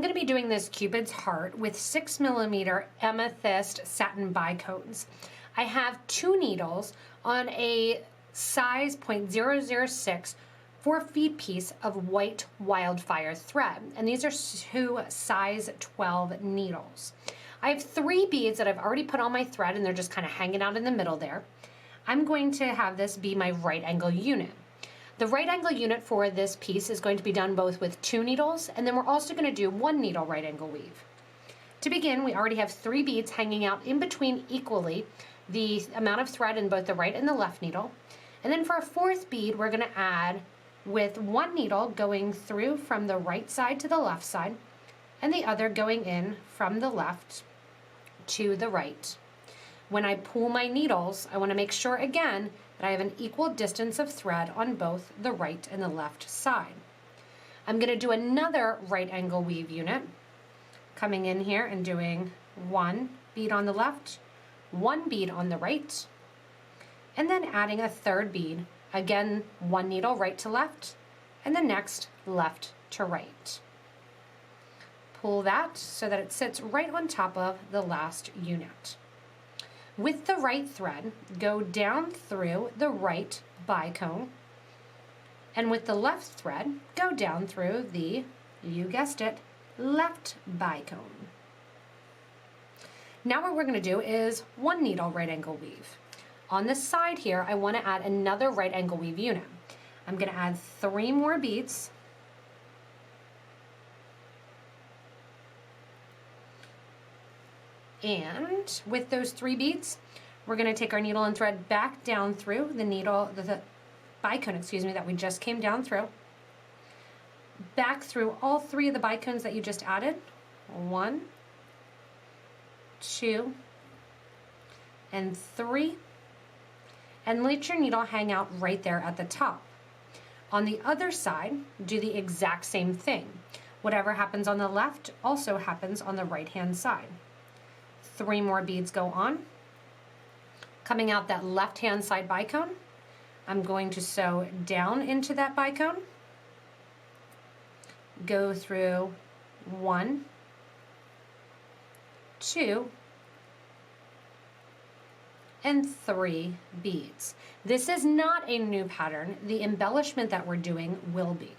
I'm going to be doing this Cupid's heart with 6mm amethyst satin bicones. I have 2 needles on a size 0.006 4-feet piece of white wildfire thread, and these are 2 size 12 needles. I have 3 beads that I've already put on my thread, and they're just kind of hanging out in the middle there. I'm going to have this be my right angle unit. The right angle unit for this piece is going to be done both with 2 needles, and then we're also going to do 1 needle right angle weave. To begin, we already have 3 beads hanging out in between equally the amount of thread in both the right and the left needle. And then for our 4th bead, we're going to add with 1 needle going through from the right side to the left side, and the other going in from the left to the right. When I pull my needles, I want to make sure again that I have an equal distance of thread on both the right and the left side. I'm going to do another right angle weave unit, coming in here and doing 1 bead on the left, 1 bead on the right, and then adding a 3rd bead, again 1 needle right to left, and the next left to right. Pull that so that it sits right on top of the last unit. With the right thread, go down through the right bicone, and with the left thread, go down through the, you guessed it, left bicone. Now what we're going to do is 1 needle right angle weave. On the side here, I want to add another right angle weave unit. I'm going to add 3 more beads. And with those 3 beads, we're going to take our needle and thread back down through the needle, the bicone, excuse me, that we just came down through. Back through all 3 of the bicones that you just added. 1, 2, and 3. And let your needle hang out right there at the top. On the other side, do the exact same thing. Whatever happens on the left also happens on the right-hand side. 3 more beads go on. Coming out that left-hand side bicone, I'm going to sew down into that bicone, go through 1, 2, and 3 beads. This is not a new pattern. The embellishment that we're doing will be.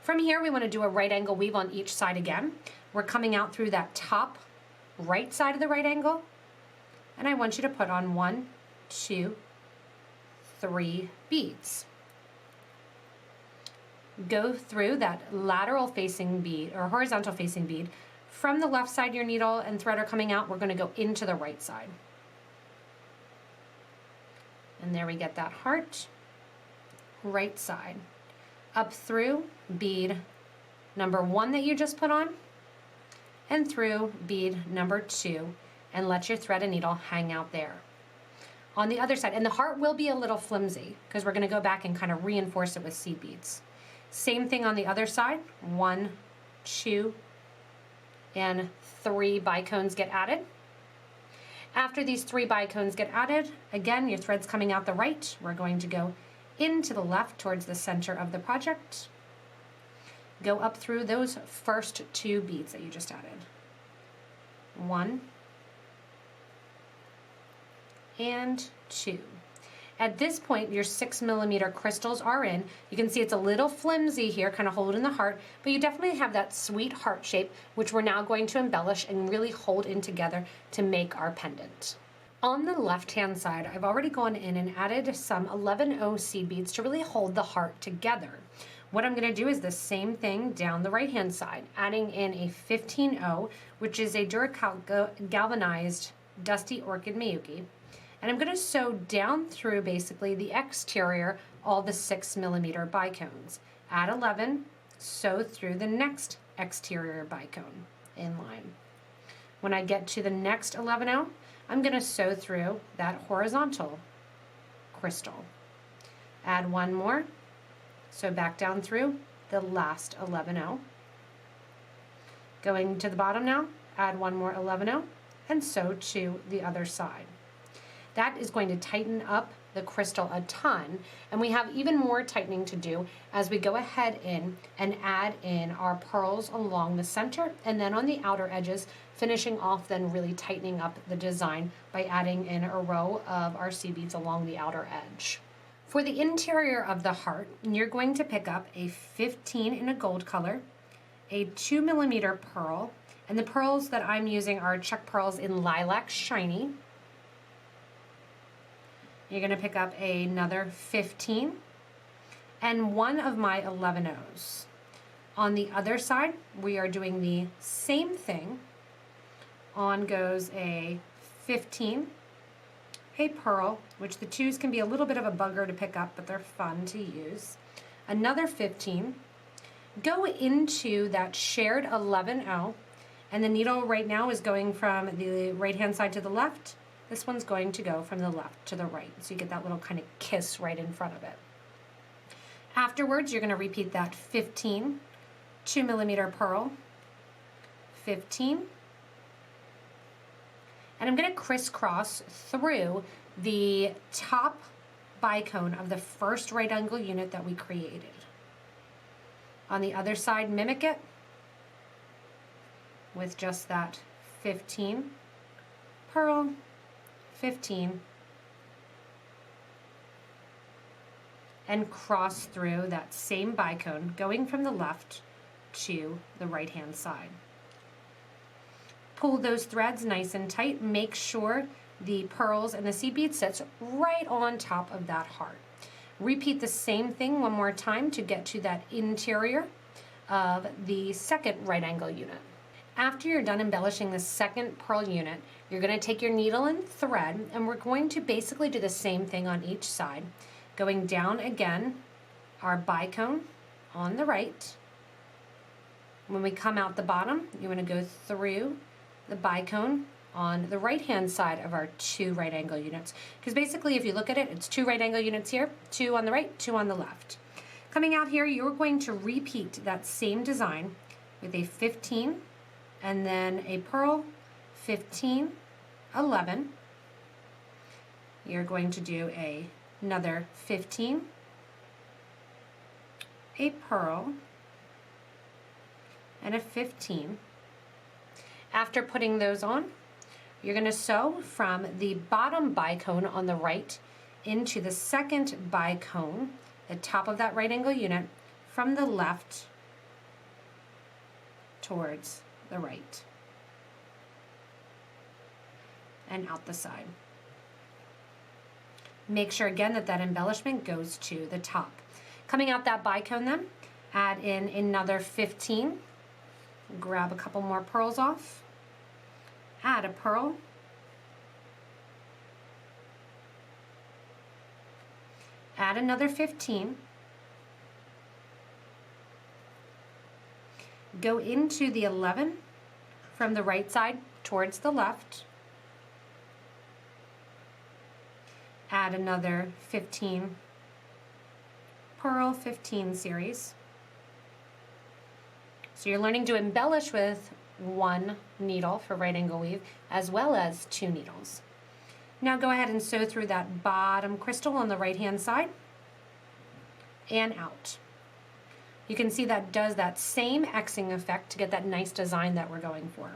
From here, we want to do a right angle weave on each side again. We're coming out through that top right side of the right angle, and I want you to put on 1, 2, 3 beads. Go through that lateral facing bead or horizontal facing bead. From the left side, your needle and thread are coming out. We're going to go into the right side. And there we get that heart. Right side. Up through bead number 1 that you just put on, and through bead number 2, and let your thread and needle hang out there. On the other side, and the heart will be a little flimsy because we're going to go back and kind of reinforce it with seed beads. Same thing on the other side. 1, 2, and 3 bicones get added. After these 3 bicones get added, again, your thread's coming out the right. We're going to go into the left towards the center of the project. Go up through those first 2 beads that you just added. 1 and 2. At this point, your 6mm crystals are in. You can see it's a little flimsy here, kind of holding the heart, but you definitely have that sweet heart shape, which we're now going to embellish and really hold in together to make our pendant. On the left-hand side, I've already gone in and added some 11-0 seed beads to really hold the heart together. What I'm going to do is the same thing down the right-hand side, adding in a 15-0, which is a Duracoat galvanized dusty orchid Miyuki. And I'm going to sew down through basically the exterior, all the 6mm bicones. Add 11, sew through the next exterior bicone in line. When I get to the next 11-0, I'm going to sew through that horizontal crystal. Add 1 more, sew back down through the last 11-0. Going to the bottom now, add 1 more 11-0 and sew to the other side. That is going to tighten up the crystal a ton, and we have even more tightening to do as we go ahead in and add in our pearls along the center and then on the outer edges, finishing off then really tightening up the design by adding in a row of our seed beads along the outer edge. For the interior of the heart, you're going to pick up a 15 in a gold color, a 2mm pearl, and the pearls that I'm using are Czech Pearls in Lilac Shiny. You're going to pick up another 15 and one of my 11 O's. On the other side, we are doing the same thing. On goes a 15, a pearl, which the 2s can be a little bit of a bugger to pick up, but they're fun to use. Another 15. Go into that shared 11O, and the needle right now is going from the right-hand side to the left. This one's going to go from the left to the right, so you get that little kind of kiss right in front of it. Afterwards, you're going to repeat that 15, 2mm pearl, 15, and I'm going to crisscross through the top bicone of the first right angle unit that we created. On the other side, mimic it with just that 15 pearl, 15, and cross through that same bicone going from the left to the right hand side. Pull those threads nice and tight. Make sure the pearls and the seed bead sits right on top of that heart. Repeat the same thing one more time to get to that interior of the second right angle unit. After you're done embellishing the second pearl unit, you're going to take your needle and thread, and we're going to basically do the same thing on each side. Going down again, our bicone on the right. When we come out the bottom, you want to go through the bicone on the right-hand side of our 2 right angle units. Because basically, if you look at it, it's 2 right angle units here, 2 on the right, 2 on the left. Coming out here, you're going to repeat that same design with a 15 and then a pearl, 15, 11. You're going to do another 15, a pearl, and a 15. After putting those on, you're going to sew from the bottom bicone on the right into the second bicone, the top of that right angle unit, from the left towards the right and out the side. Make sure again that that embellishment goes to the top. Coming out that bicone then, add in another 15. Grab a couple more pearls off. Add a pearl. Add another 15. Go into the 11 from the right side towards the left. Add another 15 pearl, 15 series. So you're learning to embellish with 1 needle for right angle weave as well as 2 needles. Now go ahead and sew through that bottom crystal on the right hand side and out. You can see that does that same Xing effect to get that nice design that we're going for.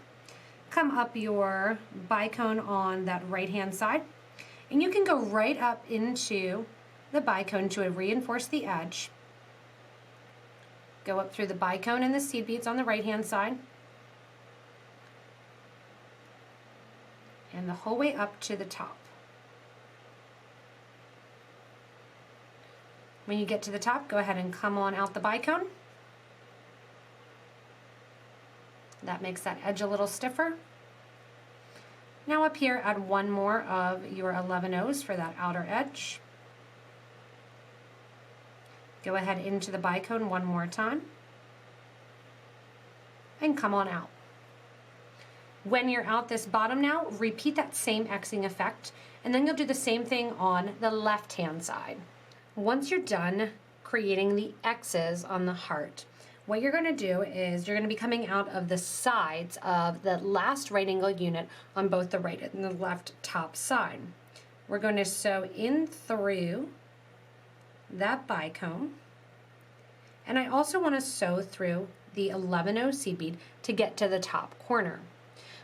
Come up your bicone on that right hand side, and you can go right up into the bicone to reinforce the edge. Go up through the bicone and the seed beads on the right hand side, and the whole way up to the top. When you get to the top, go ahead and come on out the bicone. That makes that edge a little stiffer. Now up here, add 1 more of your 11 O's for that outer edge. Go ahead into the bicone 1 more time and come on out. When you're out this bottom now, repeat that same Xing effect, and then you'll do the same thing on the left-hand side. Once you're done creating the X's on the heart, what you're going to do is you're going to be coming out of the sides of the last right angle unit on both the right and the left top side. we're going to sew in through that bicone. And I also want to sew through the 11-0 seed bead to get to the top corner.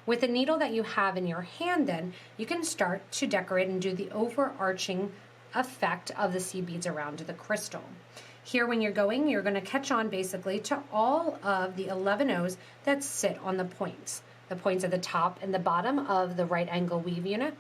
With the needle that you have in your hand then, you can start to decorate and do the overarching effect of the seed beads around the crystal. Here when you're going to catch on basically to all of the 11-0s that sit on the points at the top and the bottom of the right angle weave unit,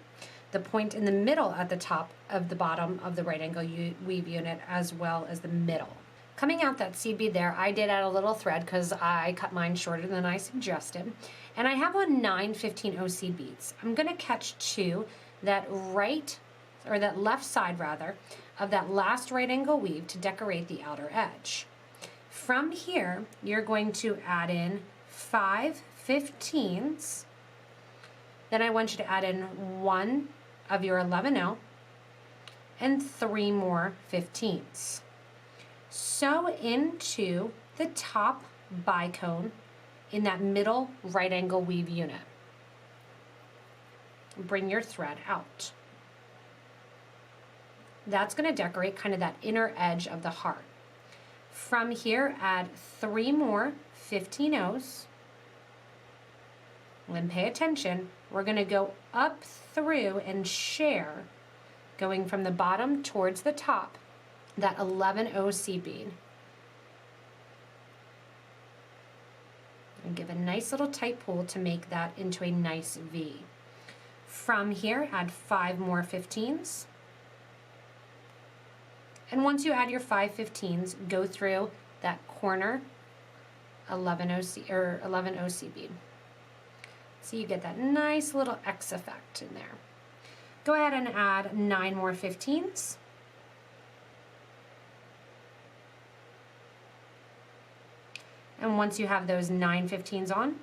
the point in the middle at the top of the bottom of the right angle weave unit, as well as the middle. Coming out that seed bead there, I did add a little thread because I cut mine shorter than I suggested. And I have on 9 15-0 seed beads. I'm going to catch to that left side rather, of that last right angle weave to decorate the outer edge. From here, you're going to add in 5 15s. Then I want you to add in 1 of your 11-0 and 3 more 15s. Sew into the top bicone in that middle right angle weave unit. Bring your thread out. That's going to decorate kind of that inner edge of the heart. From here, add 3 more 15-0s. Then pay attention. We're going to go up through and share, going from the bottom towards the top, that 11-0 seed bead. And give a nice little tight pull to make that into a nice V. From here, add 5 more 15s. And once you add your 5 15s, go through that corner 11-0 seed bead. So you get that nice little X effect in there. Go ahead and add 9 more 15s. And once you have those 9 15s on,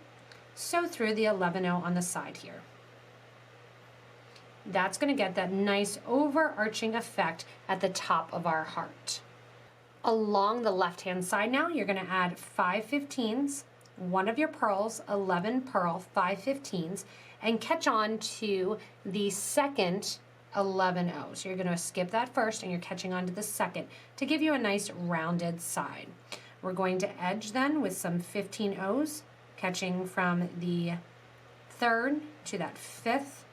sew through the 11-0 on the side here. That's going to get that nice overarching effect at the top of our heart. Along the left-hand side now, you're going to add 5 15s, 1 of your pearls, 11 pearl, 5 15s, and catch on to the second 11-0. So you're going to skip that first and you're catching on to the second to give you a nice rounded side. We're going to edge then with some 15-0s, catching from the third to that fifth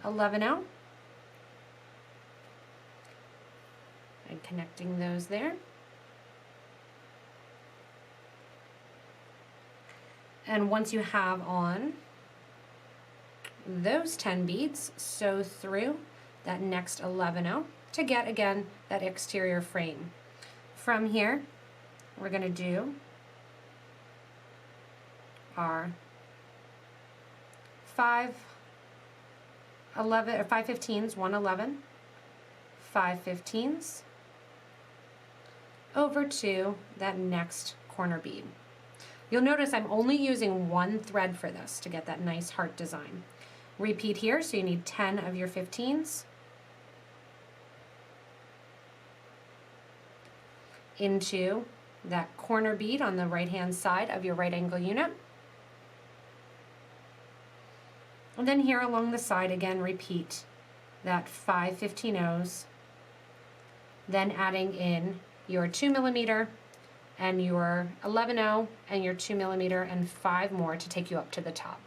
11-0. And connecting those there. And once you have on those 10 beads, sew through that next 11-0 to get, again, that exterior frame. From here, we're going to do our 5 15s, 1 11, 5 15s, over to that next corner bead. You'll notice I'm only using 1 thread for this to get that nice heart design. Repeat here, so you need 10 of your 15s. Into that corner bead on the right-hand side of your right angle unit. And then here along the side, again, repeat that 5 15-0s, then adding in your 2mm and your 11-0 and your 2mm and 5 more to take you up to the top.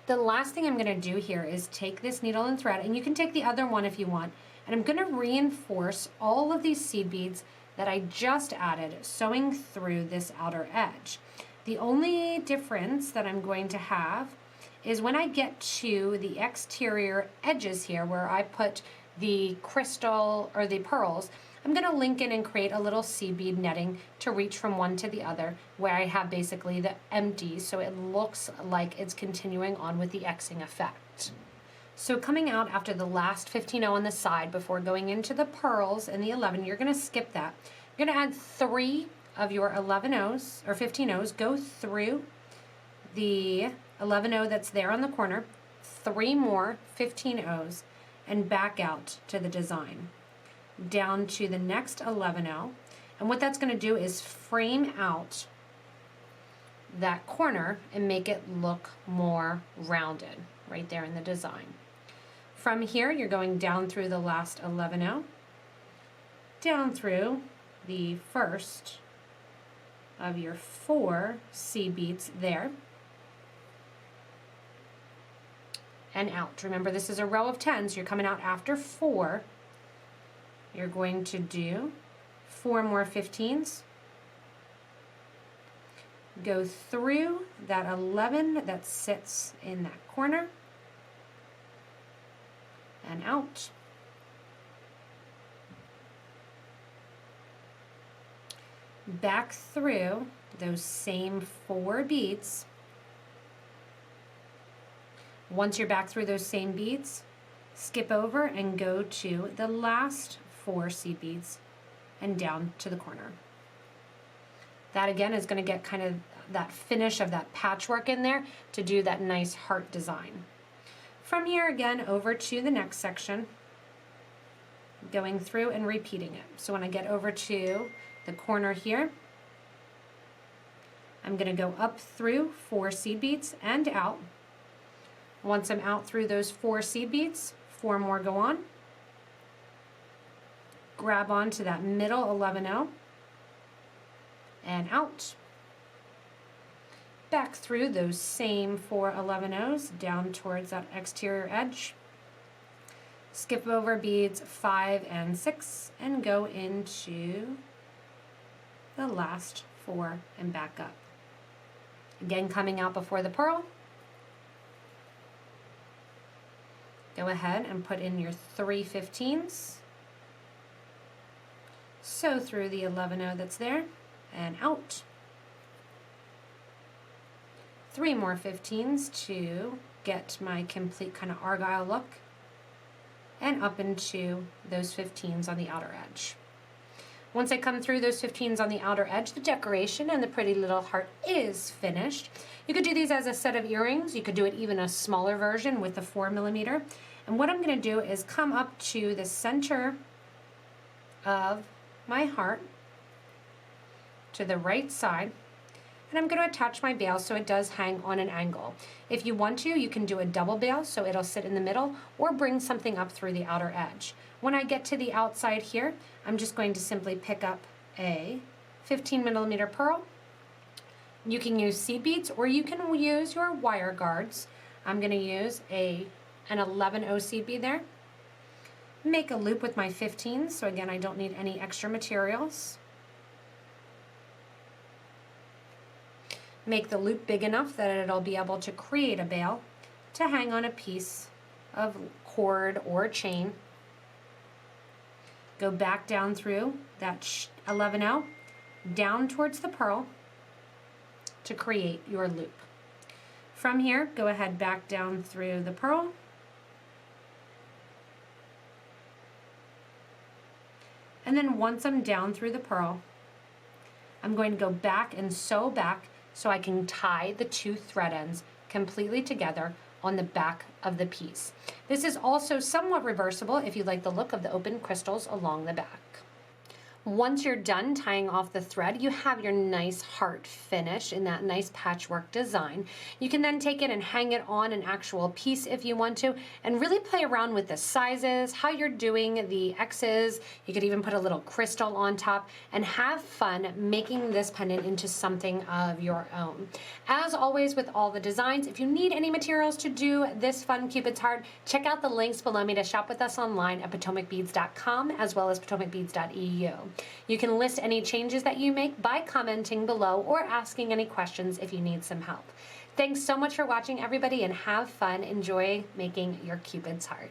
The last thing I'm going to do here is take this needle and thread, and you can take the other one if you want, and I'm going to reinforce all of these seed beads that I just added, sewing through this outer edge. The only difference that I'm going to have is when I get to the exterior edges here where I put the crystal or the pearls, I'm going to link in and create a little seed bead netting to reach from one to the other where I have basically the empties, so it looks like it's continuing on with the Xing effect. So coming out after the last 15-0 on the side before going into the pearls and the 11, you're going to skip that. You're going to add 3 of your 11-0s or 15-0s, go through the 11-0 that's there on the corner, 3 more 15-0s, and back out to the design. Down to the next 11-0, and what that's going to do is frame out that corner and make it look more rounded right there in the design. From here, you're going down through the last 11-0, down through the first of your 4 seed beads there, and out. Remember, this is a row of 10, so you're coming out after 4. You're going to do 4 more 15s, go through that 11 that sits in that corner, and out. Back through those same 4 beads. Once you're back through those same beads, skip over and go to the last 4 seed beads and down to the corner. That again is going to get kind of that finish of that patchwork in there to do that nice heart design. From here again over to the next section, going through and repeating it. So when I get over to the corner here, I'm going to go up through 4 seed beads and out. Once I'm out through those 4 seed beads, 4 more go on. Grab onto that middle 11-0 and out. Back through those same 4 11-0s down towards that exterior edge. Skip over beads 5 and 6 and go into the last 4 and back up. Again, coming out before the pearl. Go ahead and put in your 3 15s. Sew through the 11-0 that's there and out. 3 more 15s to get my complete kind of argyle look, and up into those 15s on the outer edge. Once I come through those 15s on the outer edge, the decoration and the pretty little heart is finished. You could do these as a set of earrings. You could do it even a smaller version with the 4mm. And what I'm going to do is come up to the center of my heart to the right side, and I'm going to attach my bail so it does hang on an angle. If you want to, you can do a double bail so it'll sit in the middle, or bring something up through the outer edge. When I get to the outside here, I'm just going to simply pick up a 15mm pearl. You can use seed beads or you can use your wire guards. I'm going to use an 11-0 seed bead there. Make a loop with my 15s, so again I don't need any extra materials. Make the loop big enough that it'll be able to create a bail to hang on a piece of cord or chain. Go back down through that 11-0, down towards the pearl to create your loop. From here, go ahead back down through the pearl, and then once I'm down through the pearl, I'm going to go back and sew back so I can tie the 2 thread ends completely together on the back of the piece. This is also somewhat reversible if you like the look of the open crystals along the back. Once you're done tying off the thread, you have your nice heart finish in that nice patchwork design. You can then take it and hang it on an actual piece if you want to, and really play around with the sizes, how you're doing the X's. You could even put a little crystal on top and have fun making this pendant into something of your own. As always with all the designs, if you need any materials to do this fun Cupid's heart, check out the links below me to shop with us online at PotomacBeads.com as well as PotomacBeads.eu. You can list any changes that you make by commenting below or asking any questions if you need some help. Thanks so much for watching, everybody, and have fun. Enjoy making your Cupid's heart.